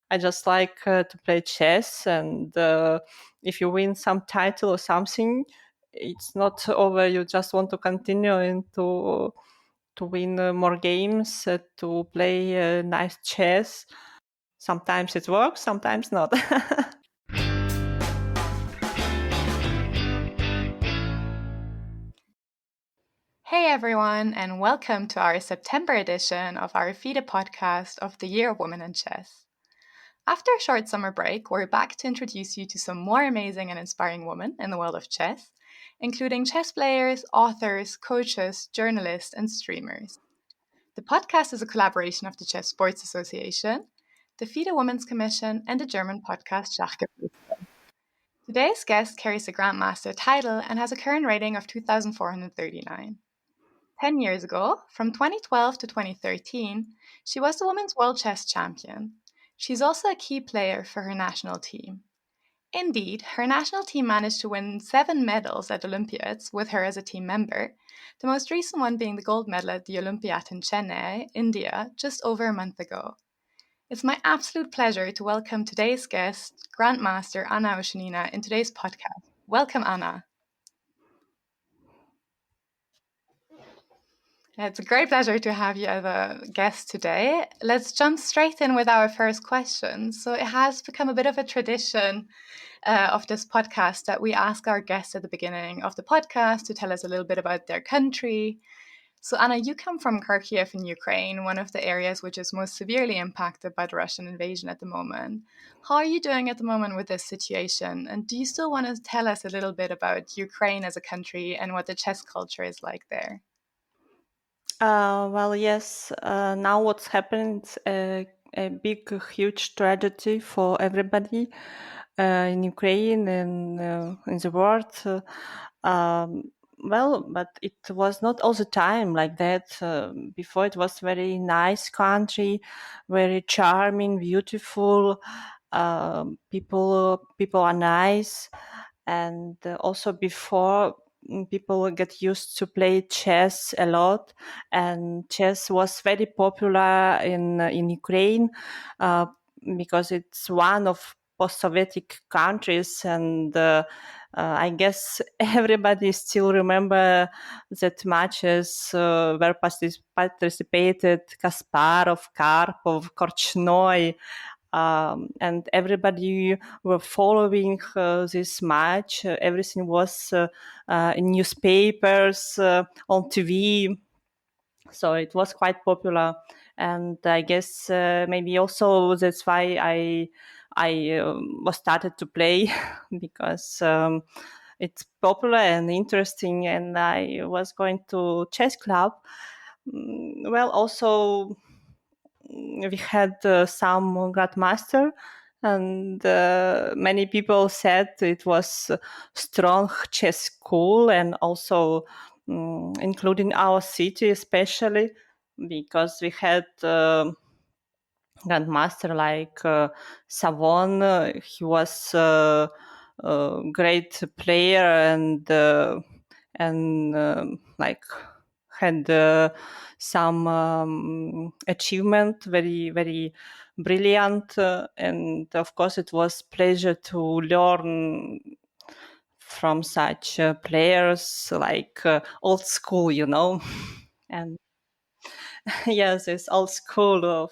I just like to play chess, and if you win some title or something, it's not over. You just want to continue and to win more games, to play nice chess. Sometimes it works, sometimes not. Hey everyone, and welcome to our September edition of our FIDE Podcast of the Year of Women in Chess. After a short summer break, we're back to introduce you to some more amazing and inspiring women in the world of chess, including chess players, authors, coaches, journalists, and streamers. The podcast is a collaboration of the Chess Sports Association, the FIDE Women's Commission, and the German podcast Schachgeflüster. Today's guest carries a Grandmaster title and has a current rating of 2,439. 10 years ago, from 2012 to 2013, she was the Women's World Chess Champion. She's also a key player for her national team. Indeed, her national team managed to win 7 medals at Olympiads with her as a team member, the most recent one being the gold medal at the Olympiad in Chennai, India, just over a month ago. It's my absolute pleasure to welcome today's guest, Grandmaster Anna Ushenina, in today's podcast. Welcome, Anna. It's a great pleasure to have you as a guest today. Let's jump straight in with our first question. So it has become a bit of a tradition of this podcast that we ask our guests at the beginning of the podcast to tell us a little bit about their country. So Anna, you come from Kharkiv in Ukraine, one of the areas which is most severely impacted by the Russian invasion at the moment. How are you doing at the moment with this situation? And do you still want to tell us a little bit about Ukraine as a country and what the chess culture is like there? Well, yes. Now what's happened is a big, huge tragedy for everybody in Ukraine and in the world. Well, but it was not all the time like that. Before it was very nice country, very charming, beautiful. People are nice, and also before people get used to play chess a lot, and chess was very popular in Ukraine because it's one of post-Sovietic countries, and I guess everybody still remember that matches where participated Kasparov, Karpov, Korchnoi, and everybody were following this match. Everything was in newspapers, on TV. So it was quite popular, and I guess maybe also that's why I was started to play because it's popular and interesting, and I was going to chess club. Well, also we had some grandmaster, and many people said it was strong chess school, and also including our city especially, because we had grandmaster like Savon. He was a great player, and like had some achievement, very very brilliant, and of course it was pleasure to learn from such players, like old school, and yes, it's old school of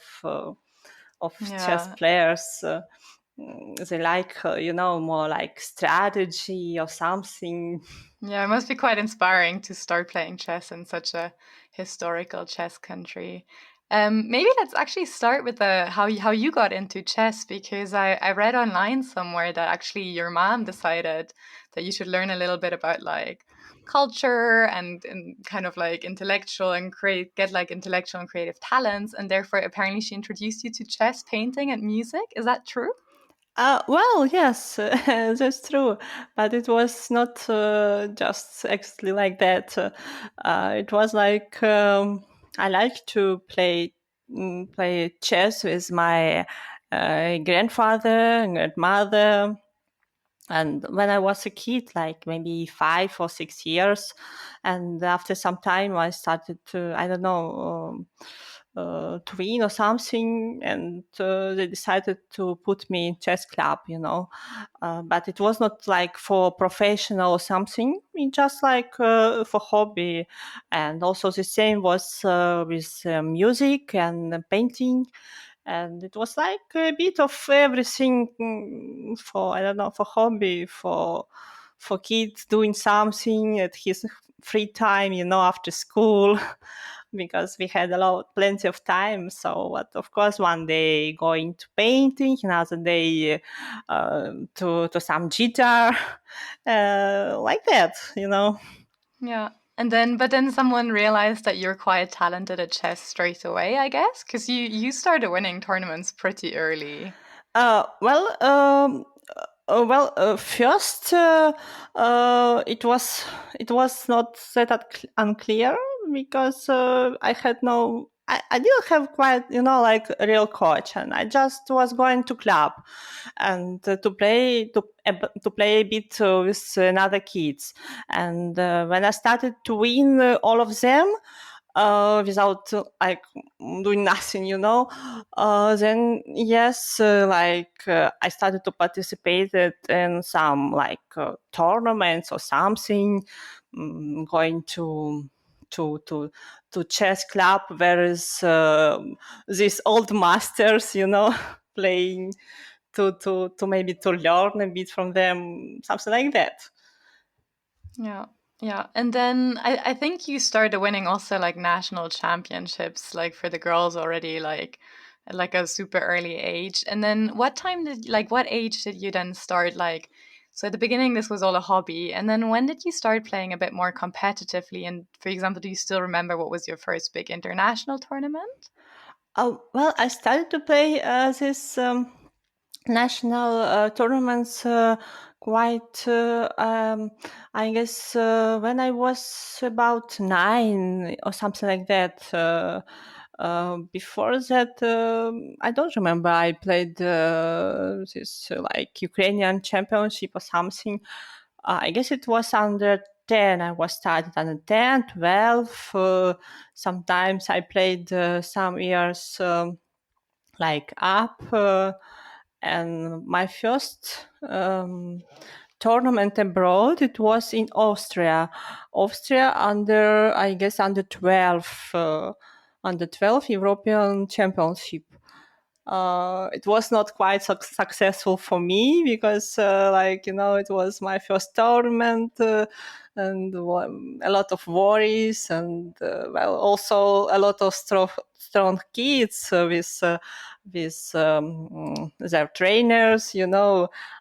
chess Yeah. players. They like, more like strategy or something. Yeah, it must be quite inspiring to start playing chess in such a historical chess country. Maybe let's actually start with the how you got into chess, because I read online somewhere that actually your mom decided that you should learn a little bit about like culture and kind of like intellectual and get like intellectual and creative talents, and therefore apparently she introduced you to chess, painting, and music. Is that true? Well, yes, that's true, but it was not just exactly like that. It was like I like to play chess with my grandfather and grandmother. And when I was a kid, like maybe 5 or 6 years, and after some time, I started to, I don't know, to win or something, and they decided to put me in chess club, but it was not like for professional or something. It just like for hobby. And also the same was with music and painting, and it was like a bit of everything, for, I don't know, for hobby, for kids doing something at his free time, after school. Because we had plenty of time. So, but of course, one day going to painting, another day to some guitar, like that. Yeah. But then someone realized that you're quite talented at chess straight away, I guess, because you started winning tournaments pretty early. Well, first, it was not that unclear, because I had no. I didn't have quite, like a real coach, and I just was going to club and to play a bit with another kids. And when I started to win all of them, without like doing nothing, then yes, I started to participate in some like tournaments or something, going to to chess club where is these old masters, playing, to maybe to learn a bit from them, something like that. Yeah. Yeah. And then I think you started winning also like national championships, like for the girls already, like at like a super early age. And then what age did you then start like, so at the beginning this was all a hobby. And then when did you start playing a bit more competitively? And for example, do you still remember what was your first big international tournament? Oh, well, I started to play this national tournaments quite, I guess, when I was about 9 or something like that. Before that, I don't remember. I played this like Ukrainian championship or something. I guess it was under 10. I was started under 10, 12. Sometimes I played some years like up. And my first tournament abroad, it was in Austria, I guess, under 12 European Championship. It was not quite successful for me, because it was my first tournament, and a lot of worries, and also a lot of strong kids with their trainers.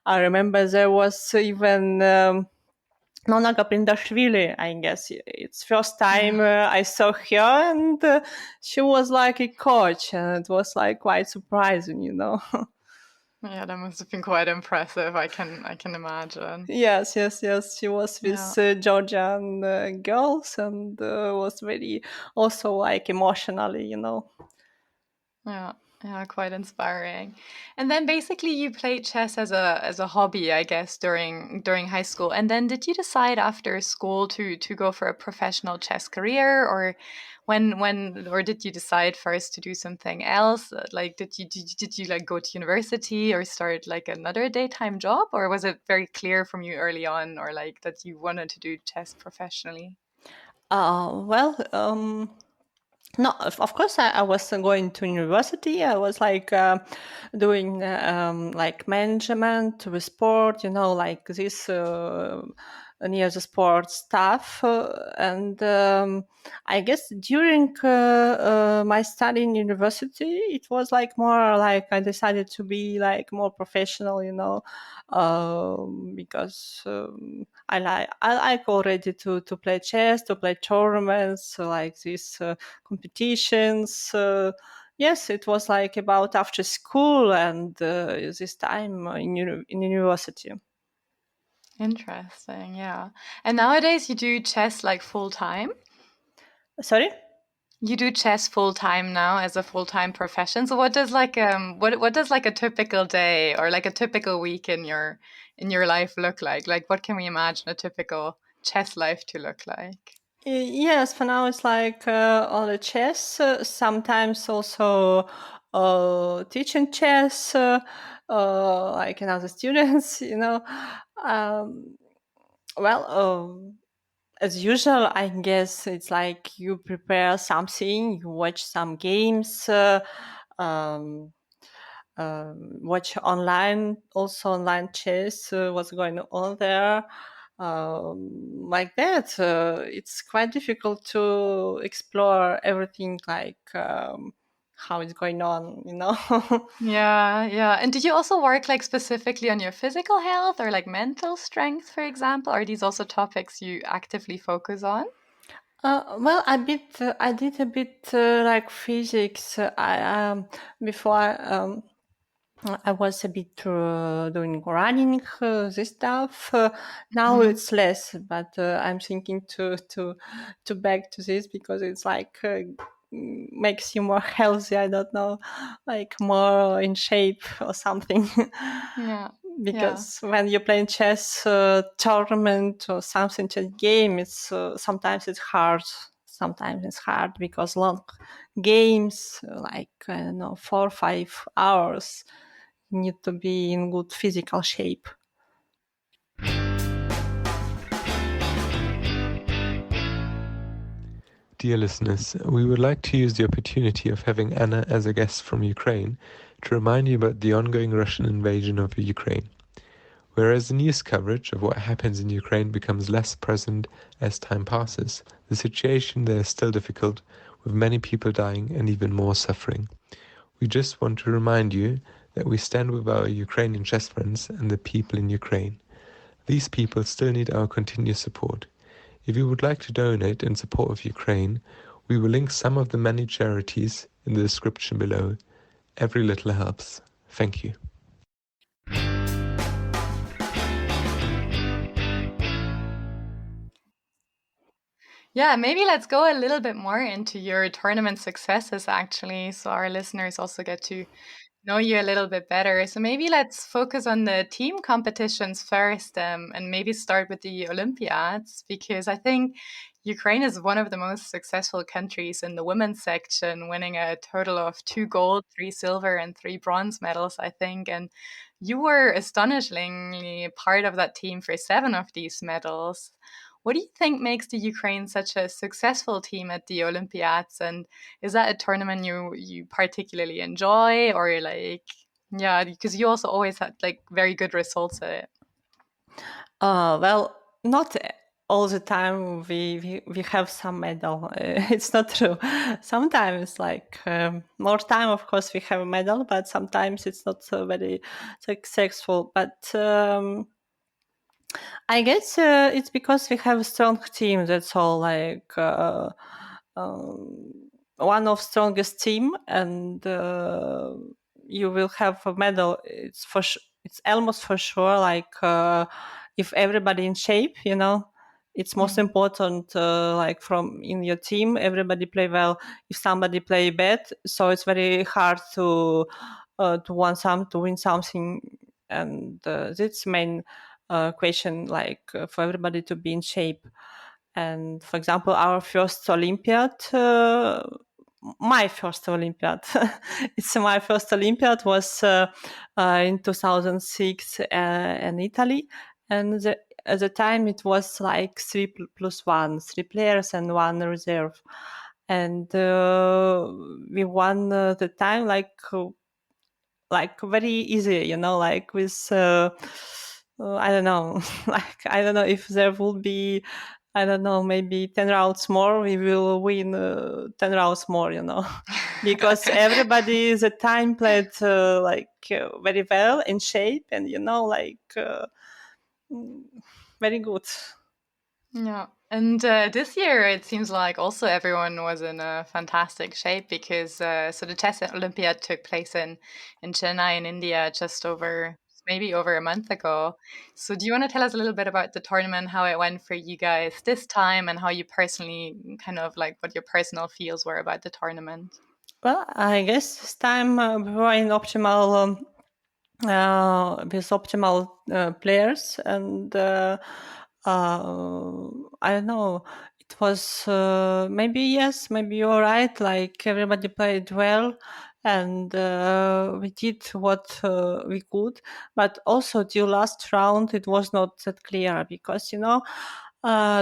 I remember there was even Nona Gaprindashvili, I guess. It's first time I saw her, and she was like a coach, and it was like quite surprising. Yeah, that must have been quite impressive. I can imagine. Yes, yes, yes. She was Yeah. with Georgian girls, and was very also like emotionally. Yeah, yeah, quite inspiring. And then basically you played chess as a hobby, I guess, during high school. And then did you decide after school to go for a professional chess career, or or did you decide first to do something else? Like did you like go to university or start like another daytime job, or was it very clear from you early on, or like that you wanted to do chess professionally? Well, no, of course, I was going to university. I was like doing like management with sport, like this near the sport stuff. And I guess during my study in university, it was like more like I decided to be like more professional, because I like already to play chess, to play tournaments, like these competitions. Yes, it was like about after school, and this time in university. Interesting, yeah. And nowadays you do chess like full time? Sorry. You do chess full time now as a full time profession. So what does like a typical day or like a typical week in your life look like? Like what can we imagine a typical chess life to look like? Yes, for now it's like only chess. Sometimes also teaching chess, like another students. Um, well, as usual, I guess it's like you prepare something, you watch some games, um, watch online, also online chess, what's going on there. Like that, it's quite difficult to explore everything like how it's going on. Yeah, yeah. And do you also work like specifically on your physical health or like mental strength, for example? Are these also topics you actively focus on? Well, I did a bit like physics. I before I was a bit doing running, this stuff. Now Mhm. it's less, but I'm thinking to back to this because it's like makes you more healthy. I don't know, like more in shape or something. Yeah. Yeah. Because when you're playing chess tournament or something, chess game, it's sometimes it's hard. Sometimes it's hard because long games, like I don't know, 4 or 5 hours, you need to be in good physical shape. Dear listeners, we would like to use the opportunity of having Anna as a guest from Ukraine to remind you about the ongoing Russian invasion of Ukraine. Whereas the news coverage of what happens in Ukraine becomes less present as time passes, the situation there is still difficult, with many people dying and even more suffering. We just want to remind you that we stand with our Ukrainian chess friends and the people in Ukraine. These people still need our continuous support. If you would like to donate in support of Ukraine, we will link some of the many charities in the description below. Every little helps. Thank you. Yeah, maybe let's go a little bit more into your tournament successes actually, so our listeners also get to know you a little bit better. So maybe let's focus on the team competitions first, and maybe start with the Olympiads, because I think Ukraine is one of the most successful countries in the women's section, winning a total of 2 gold, 3 silver, and 3 bronze medals, I think. And you were astonishingly part of that team for 7 of these medals. What do you think makes the Ukraine such a successful team at the Olympiads? And is that a tournament you particularly enjoy, or like, yeah, because you also always had like very good results at it. Well, not all the time we have some medal. It's not true. Sometimes, like more time, of course, we have a medal, but sometimes it's not so very successful. But I guess it's because we have a strong team. That's all. Like one of strongest team, and you will have a medal. It's almost for sure. Like if everybody in shape, it's most Mm. important. Like from in your team, everybody play well. If somebody play bad, so it's very hard to win something, and that's main question, like for everybody to be in shape. And for example, our first Olympiad, my first Olympiad, it's my first Olympiad was in 2006 in Italy. And at the time it was like plus one, 3 players and one reserve. And we won the time like very easy, like with I don't know, like I don't know if there will be, I don't know, maybe 10 rounds more, we will win 10 rounds more, because everybody the time played like very well in shape, and like mm, very good. Yeah. And this year, it seems like also everyone was in a fantastic shape because so the Chess Olympiad took place in Chennai in India just over maybe over a month ago. So do you want to tell us a little bit about the tournament, how it went for you guys this time, and how you personally kind of like what your personal feels were about the tournament? Well, I guess this time we were in optimal with optimal players, and I don't know, It was maybe yes, maybe you're right. Like everybody played well, and we did what we could. But also the last round, it was not that clear because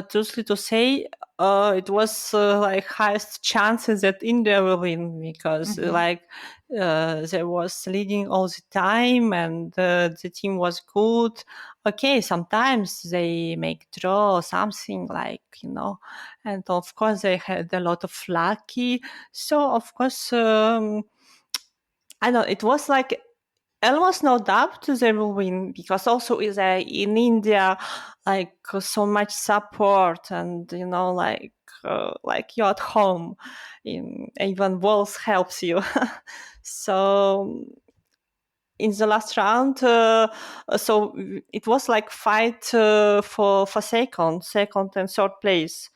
truthfully to say, it was like highest chances that India will win because there was leading all the time and the team was good. Okay, sometimes they make draw or something like and of course they had a lot of lucky. So of course, I know it was like almost no doubt they will win because also is in India like so much support and like you're at home. Even walls helps you. So in the last round, so it was like fight for second and third place.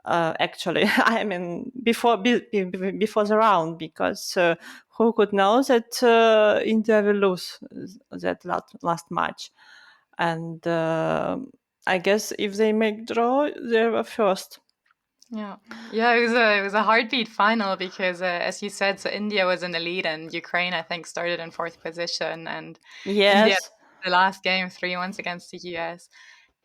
Actually, I mean before the round, because who could know that India will lose that last match, and I guess if they make draw, they were first. Yeah, yeah, it was a heartbeat final because, as you said, so India was in the lead and Ukraine, I think, started in fourth position, and India Yes. the last game 3-1 against the US.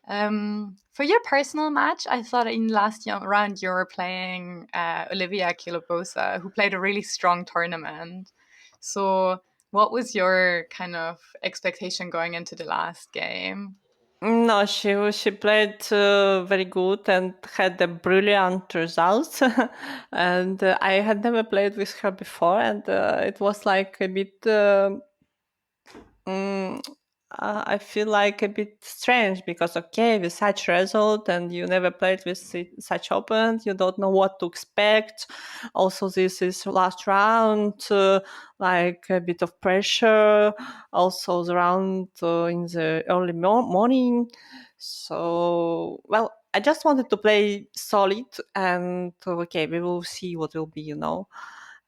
For your personal match, I thought in last round you were playing Olivia Kilobosa, who played a really strong tournament. So, what was your kind of expectation going into the last game? No, she played very good and had a brilliant results. And I had never played with her before, and it was like a bit. Mm, I feel like a bit strange because okay, with such result and you never played with such opponent, you don't know what to expect. Also, this is last round, like a bit of pressure. Also, the round in the early morning. So, well, I just wanted to play solid, and okay, we will see what will be.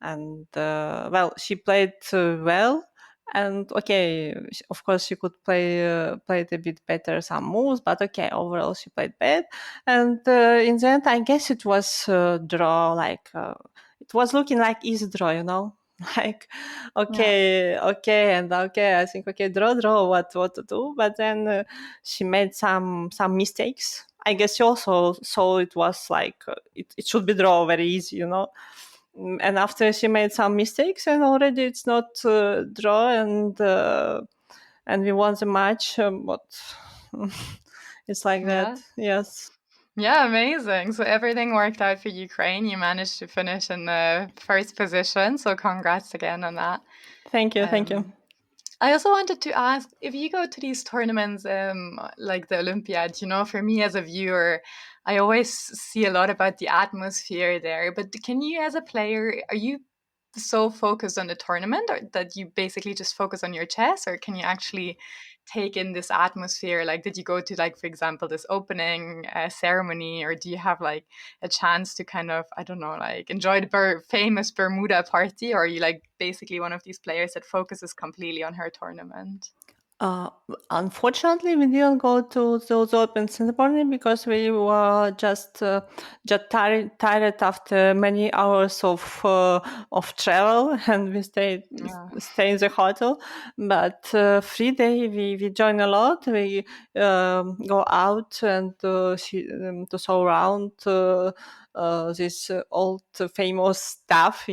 And well, she played well, and okay, of course she could play it a bit better some moves, but okay, overall she played bad. And in the end, I guess it was draw. Like it was looking like easy draw. Like Yeah. okay, and okay, I think okay, draw, what to do. But then she made some mistakes. I guess she also saw it was like it should be draw very easy. And after she made some mistakes, and already it's not draw, and we won the match. But it's like that. Yeah. Yes. Yeah, amazing. So everything worked out for Ukraine. You managed to finish in the first position. So congrats again on that. Thank you. Thank you. I also wanted to ask if you go to these tournaments, like the Olympiad, for me as a viewer, I always see a lot about the atmosphere there. But can you, as a player, are you so focused on the tournament or that you basically just focus on your chess, or can you actually take in this atmosphere? Like, did you go to, like, for example, this opening ceremony, or do you have like a chance to kind of, I don't know, like enjoy the famous Bermuda party, or are you like basically one of these players that focuses completely on her tournament? Uh, Unfortunately, we didn't go to those open ceremony because we were just tired after many hours of travel, and we Yeah. stay in the hotel. But free day, we join a lot. We go out and to show around this old famous stuff.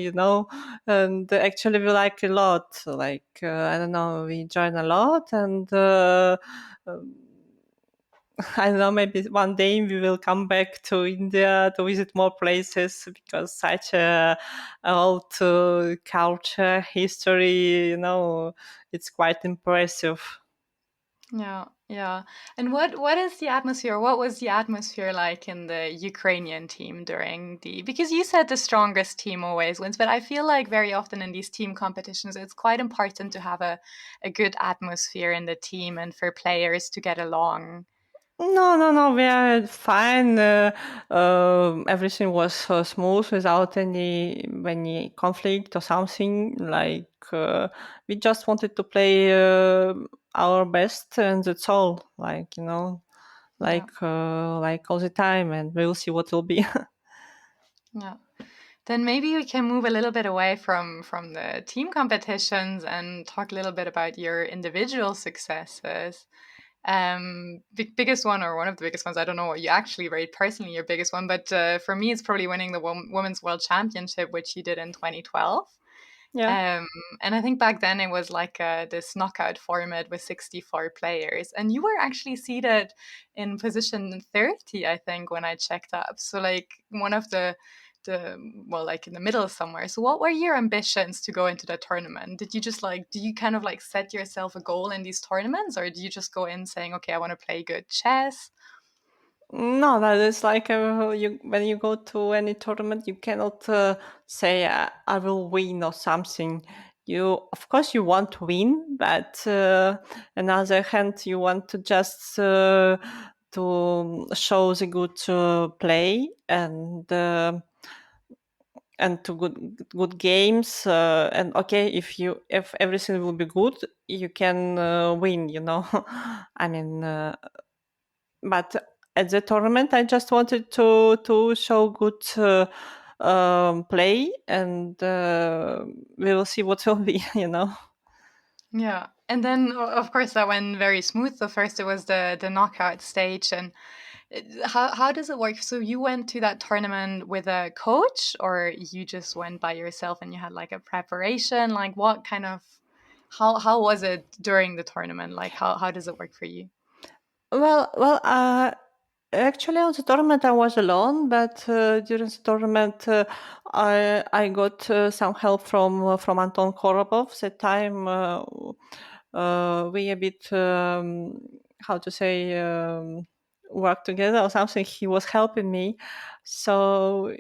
And actually we like a lot. Like I don't know, we join a lot, and um, I don't know, maybe one day we will come back to India to visit more places because such a old culture, history, it's quite impressive. Yeah, yeah. And what is the atmosphere? What was the atmosphere like in the Ukrainian team during because you said the strongest team always wins, but I feel like very often in these team competitions it's quite important to have a good atmosphere in the team and for players to get along. No. We are fine. Everything was smooth without any conflict or something. Like we just wanted to play our best, and that's all. Like like all the time, and we'll see what will be. Yeah. Then maybe we can move a little bit away from the team competitions and talk a little bit about your individual successes. Biggest one, or one of the biggest ones, I don't know what you actually rate personally your biggest one, but for me it's probably winning the Women's World Championship, which you did in 2012. Yeah. And I think back then it was like this knockout format with 64 players. And you were actually seated in position 30, I think, when I checked up. So like one of well, like in the middle somewhere. So what were your ambitions to go into the tournament? Did you just like, do you kind of like set yourself a goal in these tournaments, or do you just go in saying, okay, I want to play good chess? No, that is like when you go to any tournament, you cannot say I will win or something. You, of course, you want to win, but on the other hand, you want to just to show the good play and to good games. And okay, if everything will be good, you can win. You know, I mean. But at the tournament, I just wanted to show good play, and we will see what will be. You know. Yeah. And then, of course, that went very smooth. So first it was the knockout stage. And how does it work? So you went to that tournament with a coach, or you just went by yourself and you had like a preparation? Like what kind of, how was it during the tournament? Like how does it work for you? Well. Actually, on the tournament, I was alone, but during the tournament, I got some help from Anton Korobov. That time, we a bit how to say work together or something. He was helping me, so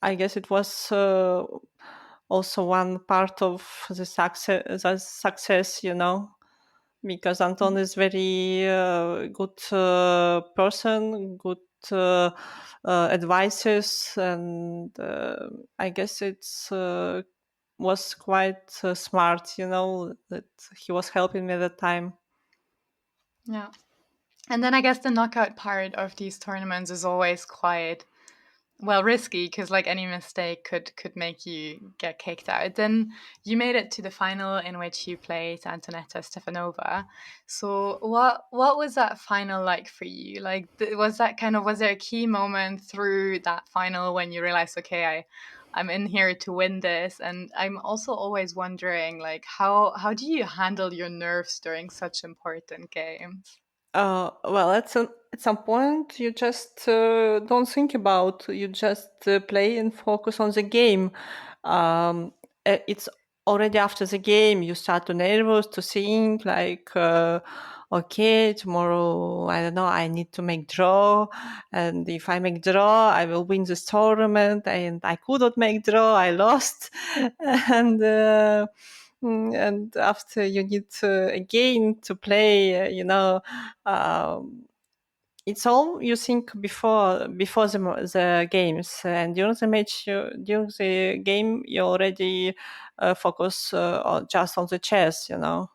I guess it was also one part of the success, you know, because Anton is very good person, good advices, and I guess it's was quite smart, you know, that he was helping me at the time. Yeah. And then I guess the knockout part of these tournaments is always quite well risky, because like any mistake could make you get kicked out. Then you made it to the final, in which you played Antonetta Stefanova. So what was that final like for you? Like was there a key moment through that final when you realized, okay, I'm in here to win this? And I'm also always wondering, like, how do you handle your nerves during such important games? Well, at some point, you just don't think about. You just play and focus on the game. It's already after the game you start to nervous to think like, okay, tomorrow I don't know. I need to make draw, and if I make draw, I will win this tournament. And I could not make draw. I lost, and. And after you need again to play, it's all you think before the games, and during the match, during the game, you already focus just on the chess, you know,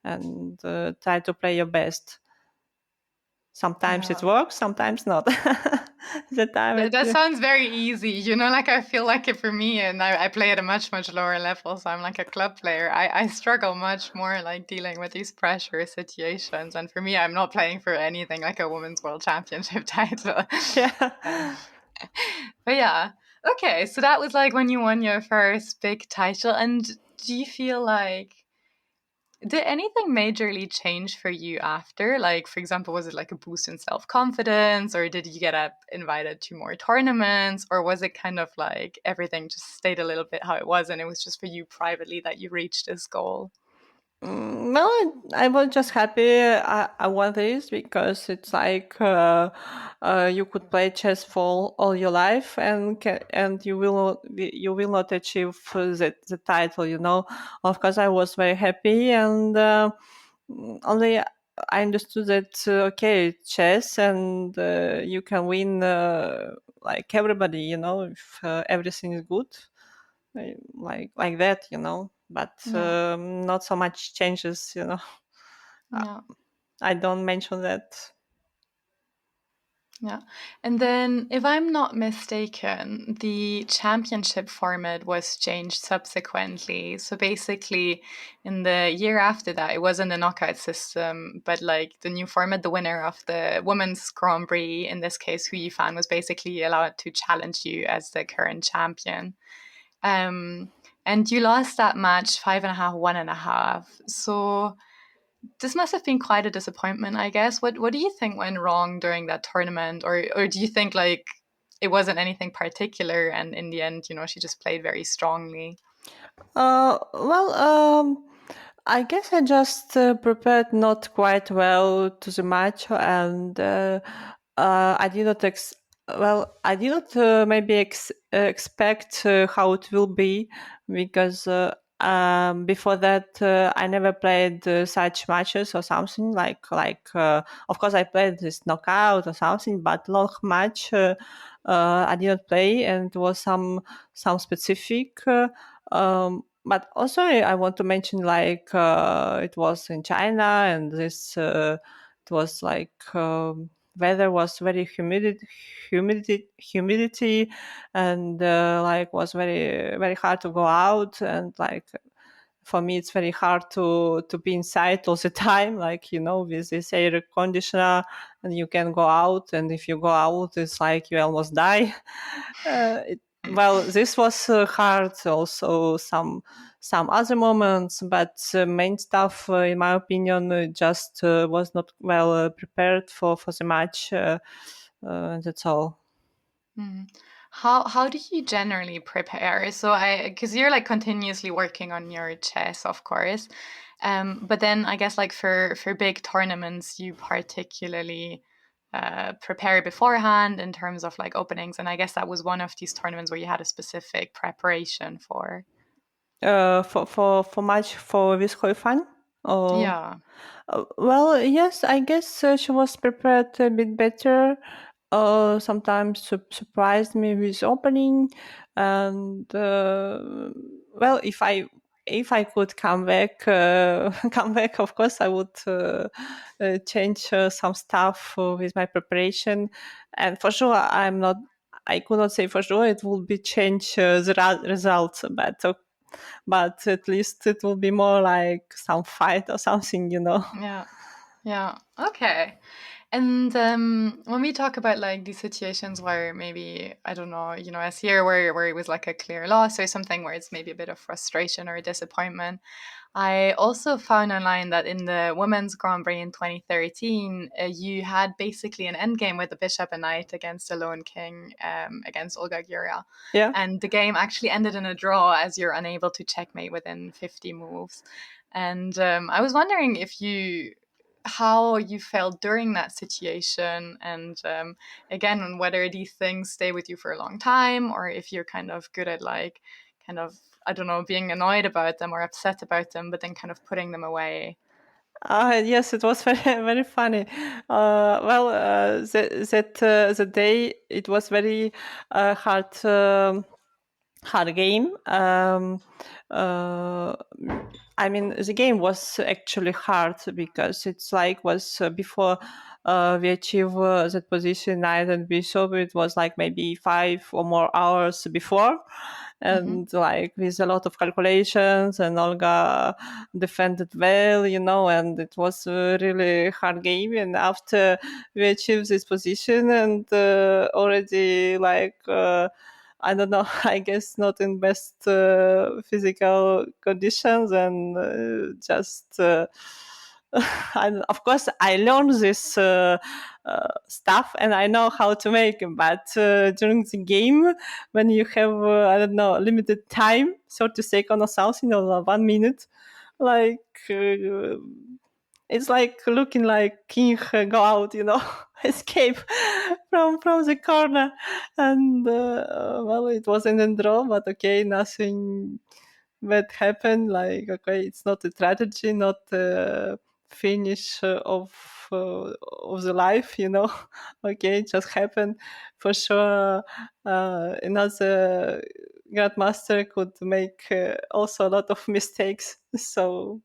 and try to play your best. Sometimes it Yeah. works, sometimes not. The time That sounds very easy, you know, like I feel like it for me, and I play at a much, much lower level, so I'm like a club player. I struggle much more like dealing with these pressure situations. And for me, I'm not playing for anything like a women's world championship title. yeah. But yeah, okay, so that was like when you won your first big title. And do you feel like, did anything majorly change for you after? Like, for example, was it like a boost in self-confidence, or did you get invited to more tournaments, or was it kind of like everything just stayed a little bit how it was, and it was just for you privately that you reached this goal? Well, I was just happy I won this because it's like you could play chess for all your life and you will not achieve the title. You know, of course, I was very happy and only I understood that okay, chess and you can win like everybody. You know, if everything is good like that, you know, but Yeah, not so much changes, you know. Uh, yeah. I don't mention that. Yeah. And then, if I'm not mistaken, the championship format was changed subsequently. So basically, in the year after that, it wasn't a knockout system, but like the new format, the winner of the women's Grand Prix, in this case, Hu Yifan, was basically allowed to challenge you as the current champion. And you lost that match 5.5, 1.5. So this must have been quite a disappointment, I guess. What do you think went wrong during that tournament, or do you think like it wasn't anything particular, and in the end, she just played very strongly? Well, I guess I just prepared not quite well to the match, and I did not I did not maybe expect how it will be, because before that I never played such matches or something of course I played this knockout or something, but long match I did not play, and it was some specific. But also, I want to mention it was in China, and this it was weather was very humidity, and was very hard to go out, and for me it's very hard to be inside all the time, with this air conditioner, and you can go out, and if you go out it's like you almost die. Well, this was hard. Also, some other moments, but main stuff, in my opinion, just was not well prepared for the match. That's all. Mm. How do you generally prepare? So because you're like continuously working on your chess, of course, but then I guess like for big tournaments, you particularly prepare beforehand in terms of like openings, and I guess that was one of these tournaments where you had a specific preparation for. For match for with Fan. Oh, Yeah. well, yes, I guess she was prepared a bit better. Sometimes surprised me with opening, and well, if I could come back, come back, of course I would change some stuff with my preparation, and for sure I'm not. I could not say for sure it will be change the results, but at least it will be more like some fight or something. Yeah. Yeah. Okay. And when we talk about like these situations where maybe, I don't know, as here where it was like a clear loss or something where it's maybe a bit of frustration or a disappointment, I also found online that in the Women's Grand Prix in 2013, you had basically an endgame with a bishop and knight against a lone king, against Olga Guria. Yeah. And the game actually ended in a draw as you're unable to checkmate within 50 moves. And I was wondering how you felt during that situation, and again, whether these things stay with you for a long time, or if you're kind of good at I don't know, being annoyed about them or upset about them, but then kind of putting them away. Yes, it was very very funny. The day it was very hard game. Uh, I mean, the game was actually hard because it's was before we achieve that position, knight and bishop. It was maybe 5 or more hours before, Mm-hmm. and with a lot of calculations. And Olga defended well, and it was a really hard game. And after we achieved this position, and already I don't know, I guess not in best physical conditions, and just and of course I learned this stuff, and I know how to make them. But during the game, when you have I don't know, limited time, 30 seconds or something, or 1 minute, like uh, it's like looking like king go out, escape from the corner. And well, it wasn't a draw, but okay, nothing bad happened. Okay, it's not a tragedy, not a finish of the life, Okay, it just happened. For sure, another grandmaster could make also a lot of mistakes. So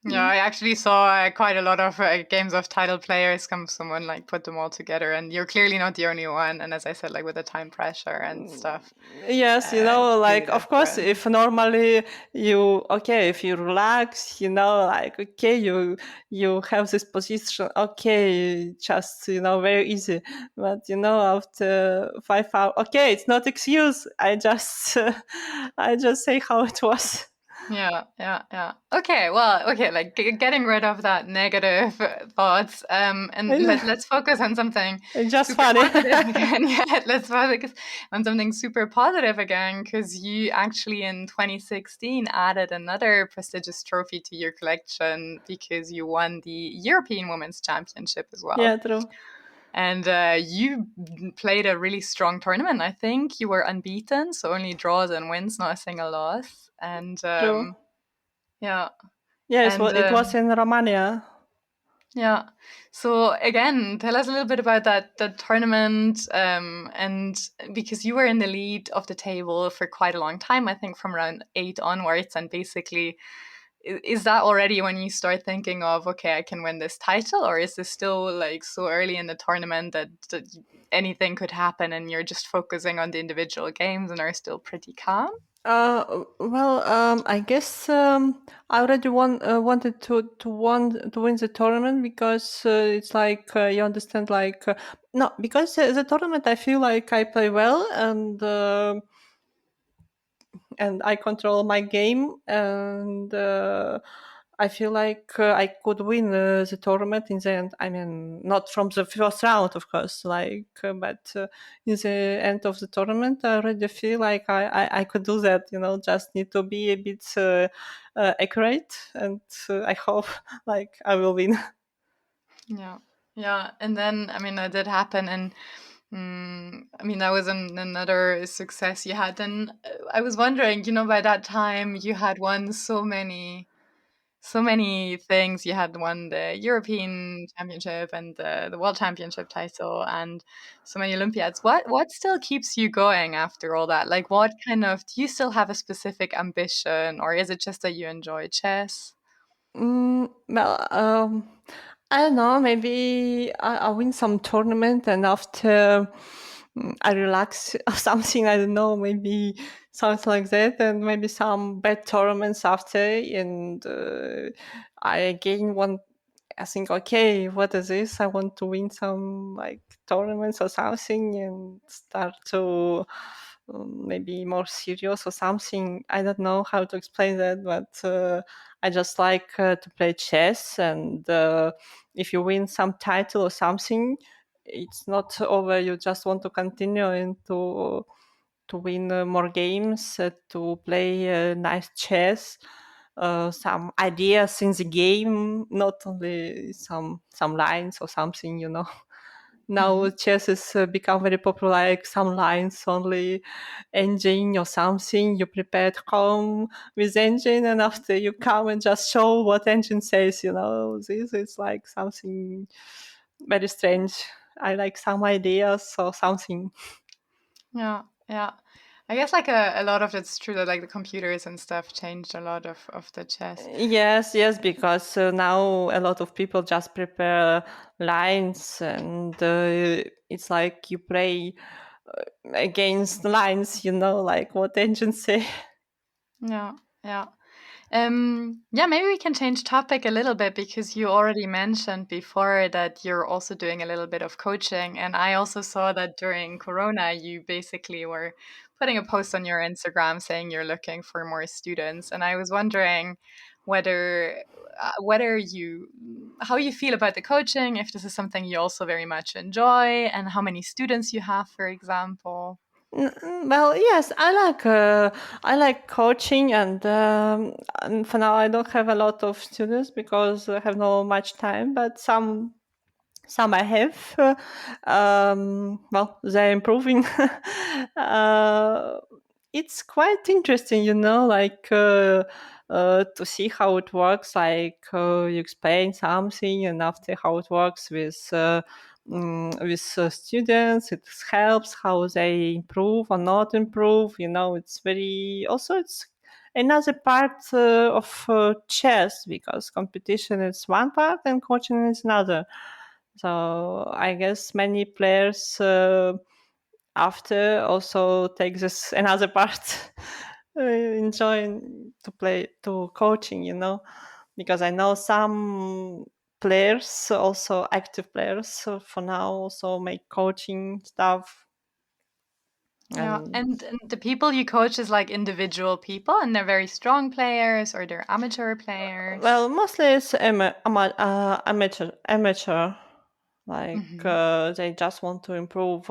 Yeah, I actually saw quite a lot of games of title players come someone like put them all together, and you're clearly not the only one. And as I said, like with the time pressure and stuff, Yes, it's really like of course, different. if normally if you relax, like okay, you have this position, okay, just very easy. But after 5 hours, okay, it's not excuse. I just I just say how it was. Yeah. Okay, well, okay, like getting rid of that negative thoughts, and let's focus on something It's just super funny. positive again. Yeah, let's focus on something super positive again, because you actually in 2016 added another prestigious trophy to your collection because you won the European Women's Championship as well. Yeah, true. And you played a really strong tournament. I think you were unbeaten, so only draws and wins, not a single loss. And True. yeah, Yes, well, and it was in Romania. yeah. So again, tell us a little bit about that tournament, and because you were in the lead of the table for quite a long time, I think from round 8 onwards, and basically, is that already when you start thinking of, okay, I can win this title, or is this still like so early in the tournament that anything could happen and you're just focusing on the individual games and are still pretty calm? I guess I already wanted to win the tournament because it's like you understand, like no, because the tournament I feel like I play well and I control my game, and I feel like I could win the tournament in the end. I mean, not from the first round, of course, but in the end of the tournament, I already feel like I could do that. Just need to be a bit accurate, and I hope like I will win. Yeah. And then, I mean, that did happen. And I mean, that was another success you had. And I was wondering, by that time you had won so many things. You had won the European Championship and the World Championship title and so many Olympiads. What still keeps you going after all that? Like, what kind of, do you still have a specific ambition, or is it just that you enjoy chess? Well, I don't know. Maybe I win some tournament, and after I relax or something. I don't know. Maybe something like that, and maybe some bad tournaments after, and I gain one. I think, okay, what is this? I want to win some like tournaments or something, and start to maybe more serious or something. I don't know how to explain that, but I just like to play chess, and if you win some title or something, it's not over. You just want to continue and to win more games, to play nice chess, some ideas in the game, not only some lines or something. Now Mhm. chess has become very popular, like some lines only, engine or something. You prepare at home with engine, and after you come and just show what engine says. This is like something very strange. I like some ideas or something. Yeah. I guess like a lot of it's true that like the computers and stuff changed a lot of the chess. Yes, because now a lot of people just prepare lines, and it's like you play against lines, like what engines say. Yeah. Yeah, maybe we can change topic a little bit because you already mentioned before that you're also doing a little bit of coaching. And I also saw that during Corona, you basically were putting a post on your Instagram saying you're looking for more students. And I was wondering whether how you feel about the coaching, if this is something you also very much enjoy, and how many students you have, for example. Well, yes, I like coaching, and for now I don't have a lot of students because I have no much time. But some I have. Well, they're improving. uh, it's quite interesting, to see how it works. Like you explain something, and after how it works with students, it helps how they improve or not improve. It's very also another part of chess, because competition is one part and coaching is another. So I guess many players after also take this another part, enjoying to play to coaching, because I know some players, also active players, for now also make coaching stuff. Yeah, And and the people you coach is like individual people, and they're very strong players, or they're amateur players. well, mostly it's amateur. Like Mhm. they just want to improve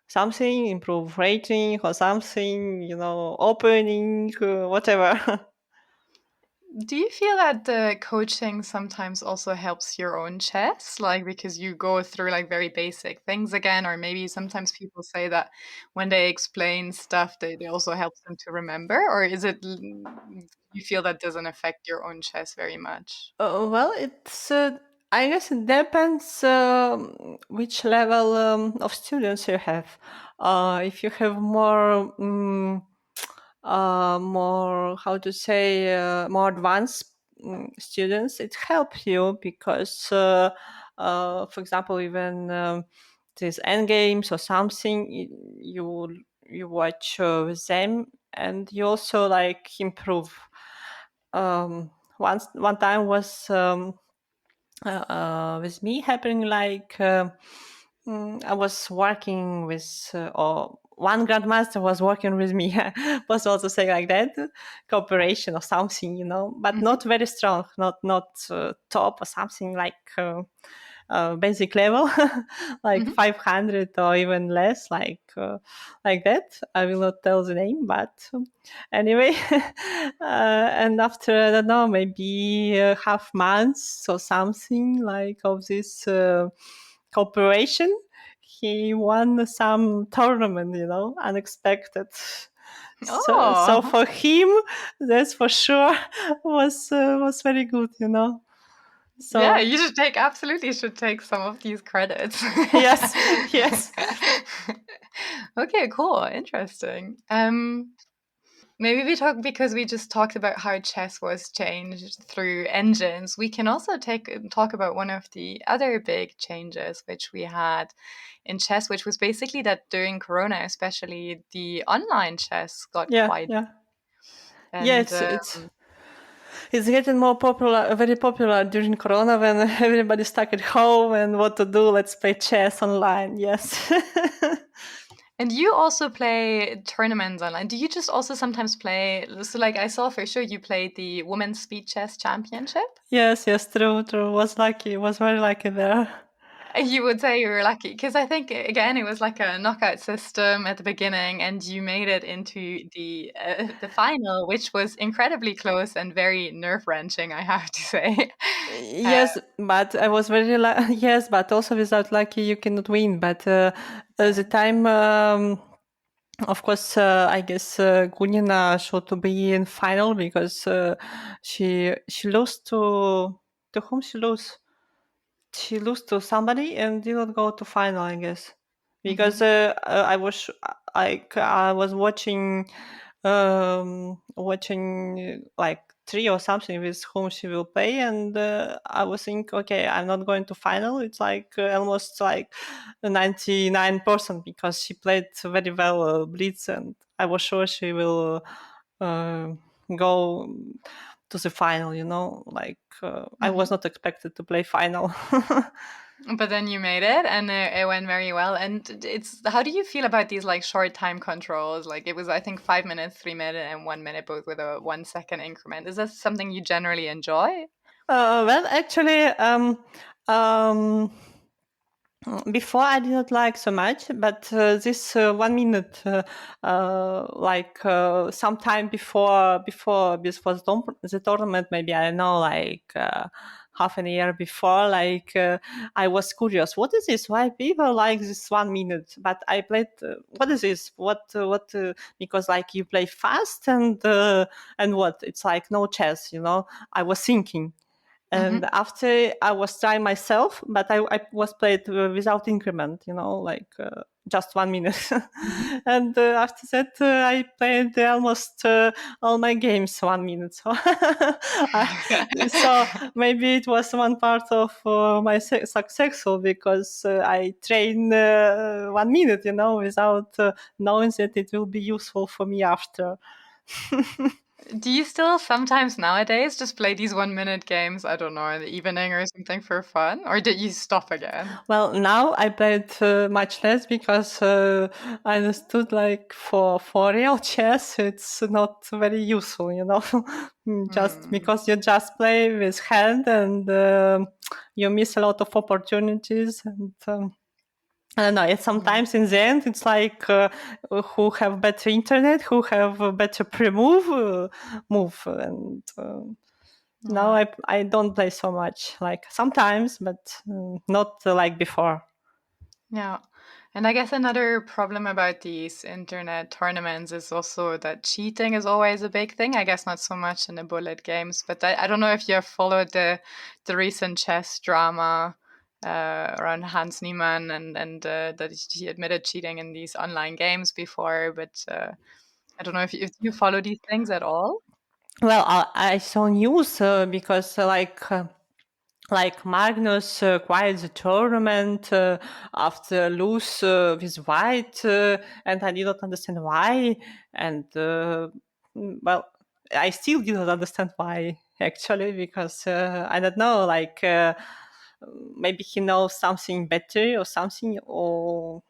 something, improve rating or something, opening, whatever. Do you feel that the coaching sometimes also helps your own chess? Like, because you go through like very basic things again, or maybe sometimes people say that when they explain stuff, they also helps them to remember, or is it you feel that doesn't affect your own chess very much? Well, it's. I guess it depends which level of students you have. If you have more how to say more advanced students, it helps you because, for example, even these end games or something, you watch with them, and you also like improve. One time was with me happening like I was working with or one grandmaster was working with me. Was also say like that, cooperation or something, but Mhm. not very strong, not top or something like basic level, like Mhm. 500 or even less, like that. I will not tell the name, but anyway. And after, I don't know, maybe half months or something like of this cooperation, he won some tournament, unexpected. So Oh, for him, that's for sure was very good, yeah, So you should take absolutely should take some of these credits. yes, yes. Okay, cool, interesting. Maybe we talk because we just talked about how chess was changed through engines. We can also talk about one of the other big changes which we had in chess, which was basically that during Corona, especially the online chess got Yeah, quite yeah. Yeah, and it's getting more popular, very popular during Corona when everybody's stuck at home and what to do. Let's play chess online. Yes. and you also play tournaments online. Do you just also sometimes play? So, like I saw for sure you played the Women's Speed Chess Championship. Yes, yes, true, true. Was lucky. Was very lucky there. You would say you were lucky because I think again it was like a knockout system at the beginning, and you made it into the final, which was incredibly close and very nerve wracking. I have to say. Uh, Yes, but I was very yes, but also without lucky you cannot win. But at the time, of course, I guess Gunina should to be in final because she lost to whom she lose. She lost to somebody and did not go to final, I guess, because mhm. I was watching like three or something with whom she will play, and I was thinking, okay, I'm not going to final. It's like almost like 99% because she played very well blitz, and I was sure she will go to the final. Like I was Mhm. not expected to play final. But then you made it, and it went very well. And it's how do you feel about these like short time controls? Like it was, I think, 5 minutes, 3 minutes, and 1 minute, both with a 1 second increment. Is that something you generally enjoy? Well, actually, um, before I did not like so much, but this 1 minute, like sometime before this was the tournament, maybe I don't know, like half an year before, like I was curious, what is this? Why people like this 1 minute? But I played. What is this? What? Because like you play fast and what? It's like no chess, I was thinking. And after I was trying myself, but I was played without increment, like just 1 minute. And after that, I played almost all my games 1 minute. So, so maybe it was one part of my successful because I train 1 minute, without knowing that it will be useful for me after. Do you still sometimes nowadays just play these 1 minute games, I don't know, in the evening or something for fun? Or did you stop again? Well, now I played much less because I understood like for real chess, it's not very useful, just because you just play with hand and you miss a lot of opportunities. And I don't know. Sometimes in the end, it's like who have better internet, who have a better pre-move, move, and now I don't play so much. Like sometimes, but not like before. Yeah. And I guess another problem about these internet tournaments is also that cheating is always a big thing. I guess not so much in the bullet games, but I don't know if you have followed the recent chess drama around Hans Niemann and that he admitted cheating in these online games before. But I don't know if you follow these things at all. Well, I saw news because like Magnus quit the tournament after lose with White, and I did not understand why. And well, I still did not understand why actually because I don't know, like maybe he knows something better or something, or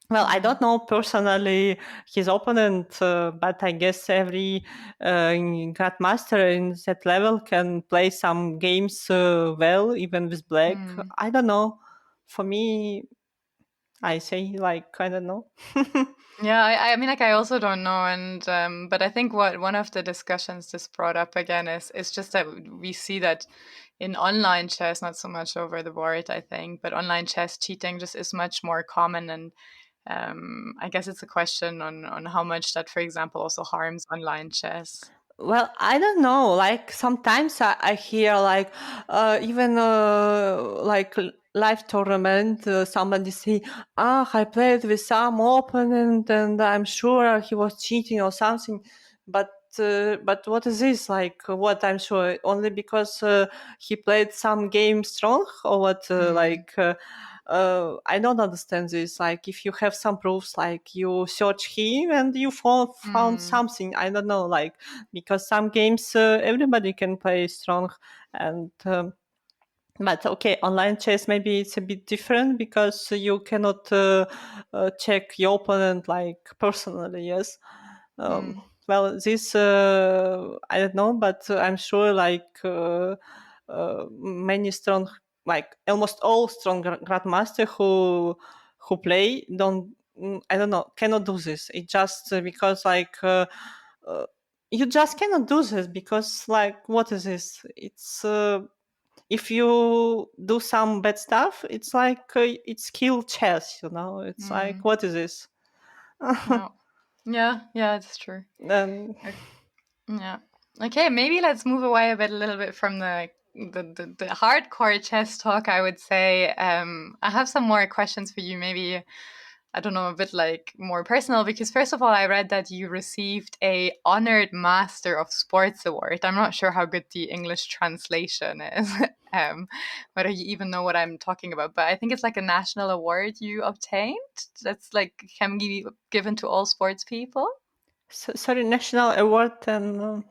well, I don't know personally his opponent, but I guess every grandmaster in that level can play some games well, even with black. I don't know. For me, I say like I don't know. Yeah, I mean, like I also don't know, and but I think what one of the discussions just brought up again is just that we see that in online chess, not so much over the board, I think, but online chess cheating just is much more common, and I guess it's a question on how much that, for example, also harms online chess. Well, I don't know. Like sometimes I hear like even like live tournament, somebody say, I played with some opponent and I'm sure he was cheating or something. But what is this? Like what I'm sure only because he played some game strong or what? I don't understand this. Like, if you have some proofs, like you search him and you found something. I don't know, like because some games everybody can play strong, and but okay, online chess maybe it's a bit different because you cannot check your opponent like personally. Yes. Well, this I don't know, but I'm sure like many strong, like almost all strong grandmaster who play don't. I don't know, cannot do this. It just because like uh, you just cannot do this because like what is this? It's if you do some bad stuff, it's like it's kill chess. It's like what is this? No. Yeah, it's true. um, Yeah. Okay, maybe let's move away a little bit from the hardcore chess talk, I would say. I have some more questions for you, maybe, I don't know, a bit like more personal, because first of all, I read that you received a Honored Master of Sports award. I'm not sure how good the English translation is, whether you even know what I'm talking about, but I think it's like a national award you obtained that's like can be given to all sports people. sorry, national award and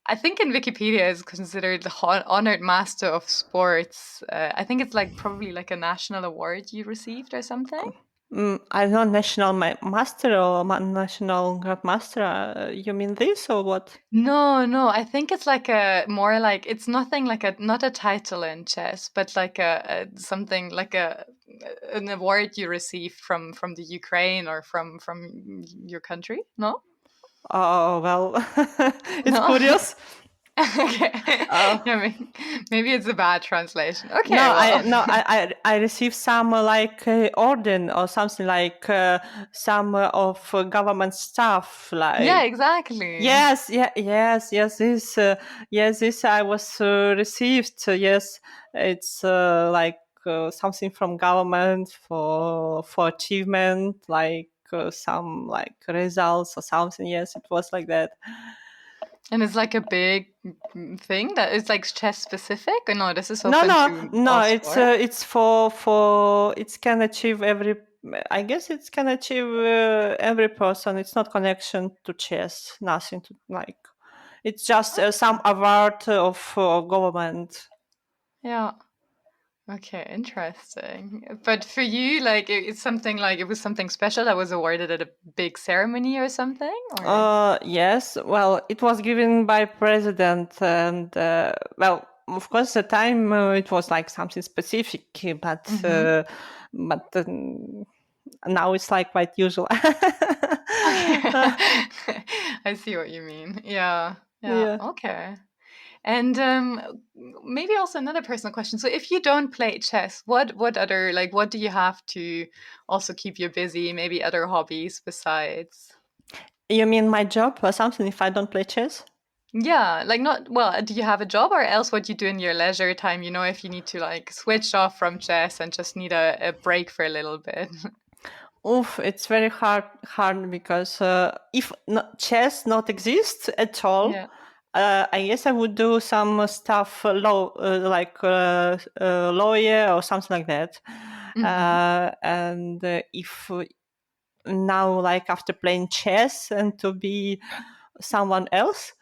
I think in Wikipedia is considered the honored master of sports. I think it's like probably like a national award you received or something. I don't know, national master or national grandmaster. You mean this or what? No. I think it's like a more like it's nothing like a not a title in chess, but like a something like an award you received from the Ukraine or from your country. No. Oh well, it's No. curious. Okay. Uh, Yeah, maybe it's a bad translation. Okay, no, well. I received some like orden or something like some of government stuff Yeah, like. exactly. Yes. This I was received. Yes, it's like something from government for achievement, like some like results or something. Yes, it was like that. And it's like a big thing that is like chess specific, or no, this is No, open no, to no. all sports. It's for it can achieve every. I guess it can achieve every person. It's not connection to chess. Nothing to like. It's just some award of government. Yeah. Okay, interesting. But for you, like it's something like it was something special that was awarded at a big ceremony or something, or Yes. Well, it was given by president, and well, of course, the time it was like something specific, Mhm. but now it's like quite usual. Okay. I see what you mean. Yeah. Yeah. Yeah. Okay. And maybe also another personal question. So if you don't play chess, what other like what do you have to also keep you busy? Maybe other hobbies besides? You mean my job or something? If I don't play chess? Yeah, like not well, do you have a job or else what you do in your leisure time, if you need to like switch off from chess and just need a break for a little bit? Oof, it's very hard because if chess not exists at all, Yeah. I guess I would do some stuff like lawyer or something like that. Mm-hmm. And if now, like after playing chess, and to be someone else,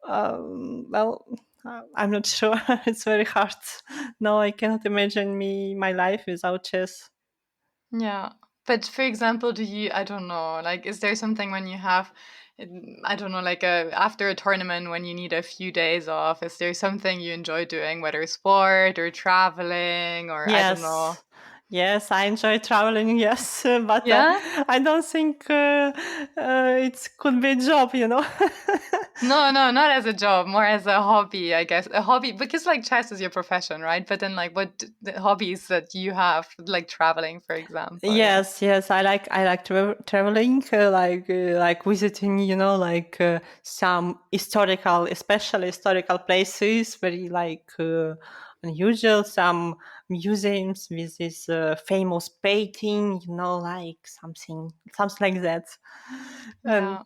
well, I'm not sure. It's very hard. No, I cannot imagine my life without chess. Yeah. But for example, I don't know, like, is there something when you have, I don't know, like after a tournament when you need a few days off, is there something you enjoy doing, whether sport or traveling or I don't know? Yes, I enjoy traveling. Yes, but Yeah? I don't think it could be a job. No, no, not as a job, more as a hobby, I guess. A hobby, because like chess is your profession, right? But then like the hobbies that you have, like traveling, for example, yeah. Yes. I like traveling, like visiting. Like some historical, especially historical places, very like unusual. Some museums with this famous painting. Like something like that. And Yeah.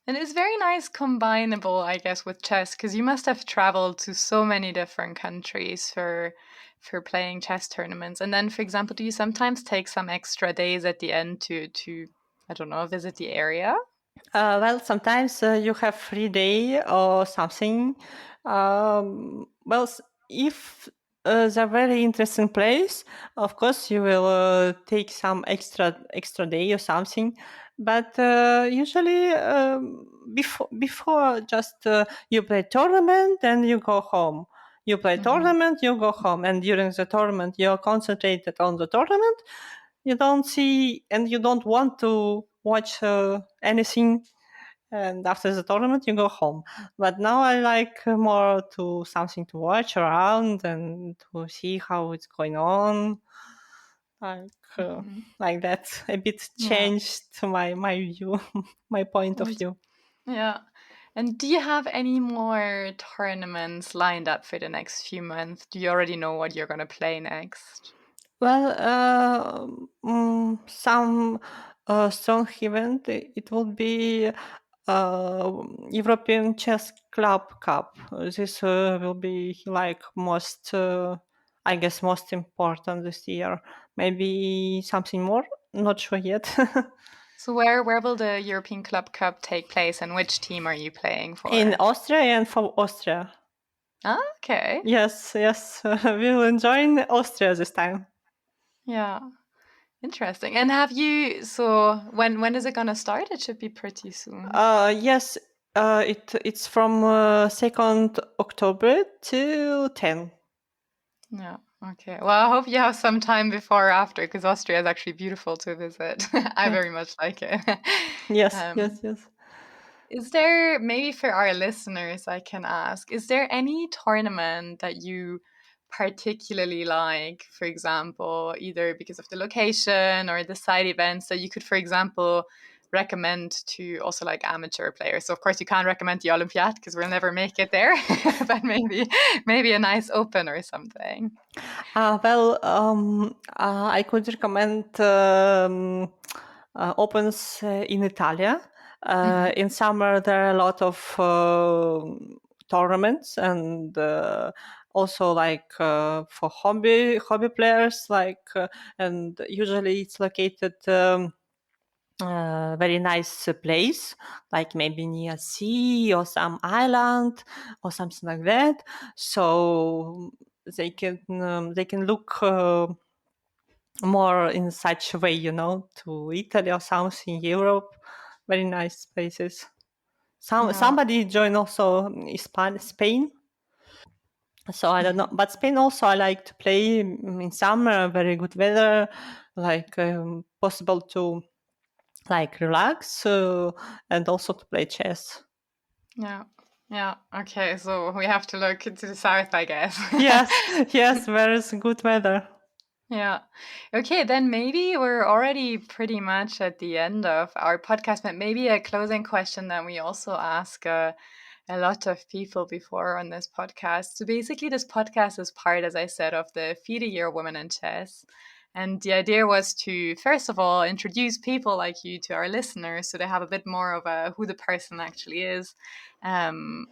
And it's very nice combinable, I guess, with chess because you must have traveled to so many different countries for playing chess tournaments. And then, for example, do you sometimes take some extra days at the end to I don't know, visit the area? well, sometimes you have free day or something. Well, if it's a very interesting place, of course you will take some extra day or something. But usually, before just you play tournament and you go home. You play Hmm. tournament, you go home, and during the tournament you're concentrated on the tournament. You don't see and you don't want to watch anything, and after the tournament you go home. But now I like more to something to watch around and to see how it's going on, like uh, Hmm. like that. A bit Yeah. changed to my view, my point of Right. view. Yeah. And do you have any more tournaments lined up for the next few months? Do you already know what you're going to play next? Well, some strong event. It will be European Chess Club Cup. This will be like most, I guess, most important this year. Maybe something more. Not sure yet. So where will the European Club Cup take place and which team are you playing In for? Austria and for Austria. Ah, okay. Yes. We'll enjoy Austria this time. Yeah. Interesting. And so when is it gonna start? It should be pretty soon. Yes, it's from 2nd October to 10. Yeah. Okay. Well, I hope you have some time before or after because Austria is actually beautiful to visit. I Yeah. very much like it. Yes, Um, yes, yes. Is there, maybe for our listeners, I can ask, is there any tournament that you particularly like, for example, either because of the location or the side events that you could, for example, recommend to also like amateur players? So of course you can't recommend the Olympiad because we'll never make it there, but maybe a nice open or something. I could recommend opens in Italia. In summer, there are a lot of tournaments, and also like for hobby players, and usually it's located. Very nice place, like maybe near sea or some island or something like that. So they can look more in such a way, to Italy or something in Europe. Very nice places. Yeah. Somebody joined also Spain. So I don't know, but Spain also I like to play in summer. Very good weather, like possible to like relax and also to play chess. Yeah. Yeah. Okay. So we have to look to the south, I guess. Yes, there is good weather. Yeah. Okay, then maybe we're already pretty much at the end of our podcast, but maybe a closing question that we also ask a lot of people before on this podcast. So basically, this podcast is part, as I said, of the FIDE Year Women in Chess. And the idea was to, first of all, introduce people like you to our listeners so they have a bit more of a who the person actually is. And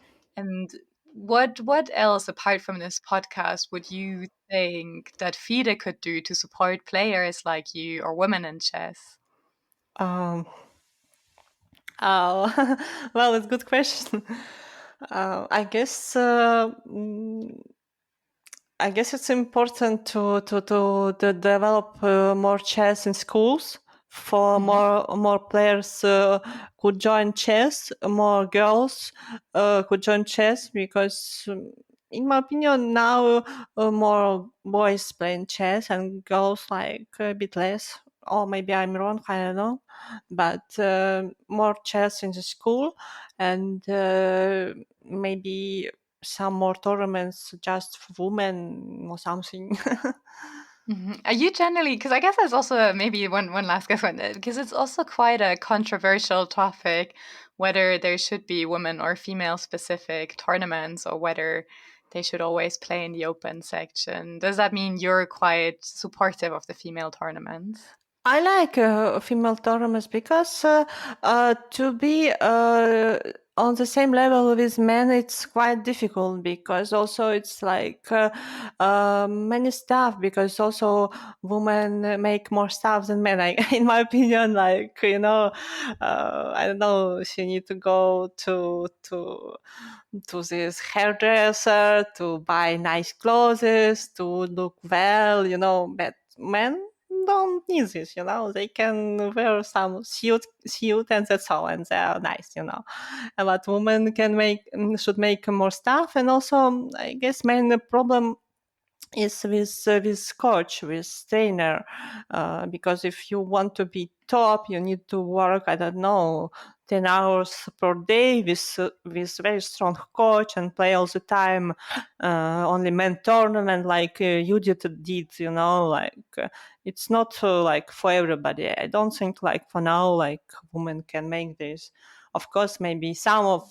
what else apart from this podcast would you think that FIDE could do to support players like you or women in chess? Um, well, it's a good question. I guess I guess it's important to develop more chess in schools for Mhm. more players could join chess, more girls could join chess because, in my opinion, now more boys playing chess and girls like a bit less. Or maybe I'm wrong, I don't know. But more chess in the school and maybe some more tournaments just for women or something. Are you generally, because I guess there's also maybe one last question, because it's also quite a controversial topic whether there should be women or female specific tournaments or whether they should always play in the open section. Does that mean you're quite supportive of the female tournaments? I like female tournaments because to be on the same level with men, it's quite difficult because also it's like many stuff because also women make more stuff than men. In my opinion, like I don't know, she need to go to this hairdresser to buy nice clothes to look well, but men don't need this, they can wear some suit and that's all, and they're nice, but women should make more stuff. And also I guess main problem is with coach, with trainer, because if you want to be top, you need to work, I don't know, 10 hours per day with very strong coach and play all the time only men tournament like you did, like it's not like for everybody. I don't think like for now like women can make this. Of course maybe some of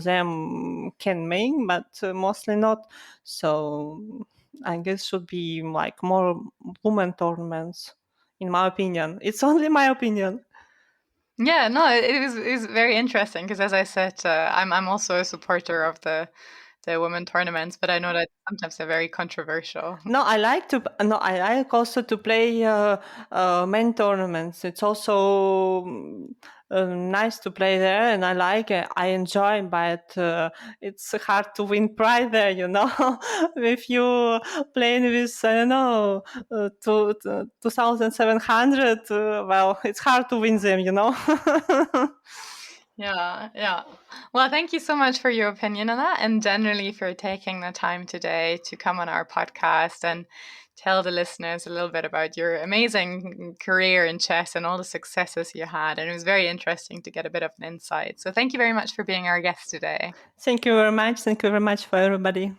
them can make, but mostly not. So I guess should be like more women tournaments, in my opinion. It's only my opinion. Yeah, no, it was very interesting because, as I said, I'm also a supporter of the women tournaments, but I know that sometimes they're very controversial. No, I like also to play main tournaments. It's also nice to play there, and I like it. I enjoy, but it's hard to win prize there. If you playing with I don't know 2,700, well, it's hard to win them. Yeah. Well, thank you so much for your opinion on that, and generally for taking the time today to come on our podcast and tell the listeners a little bit about your amazing career in chess and all the successes you had. And it was very interesting to get a bit of an insight. So thank you very much for being our guest today. Thank you very much. Thank you very much for everybody.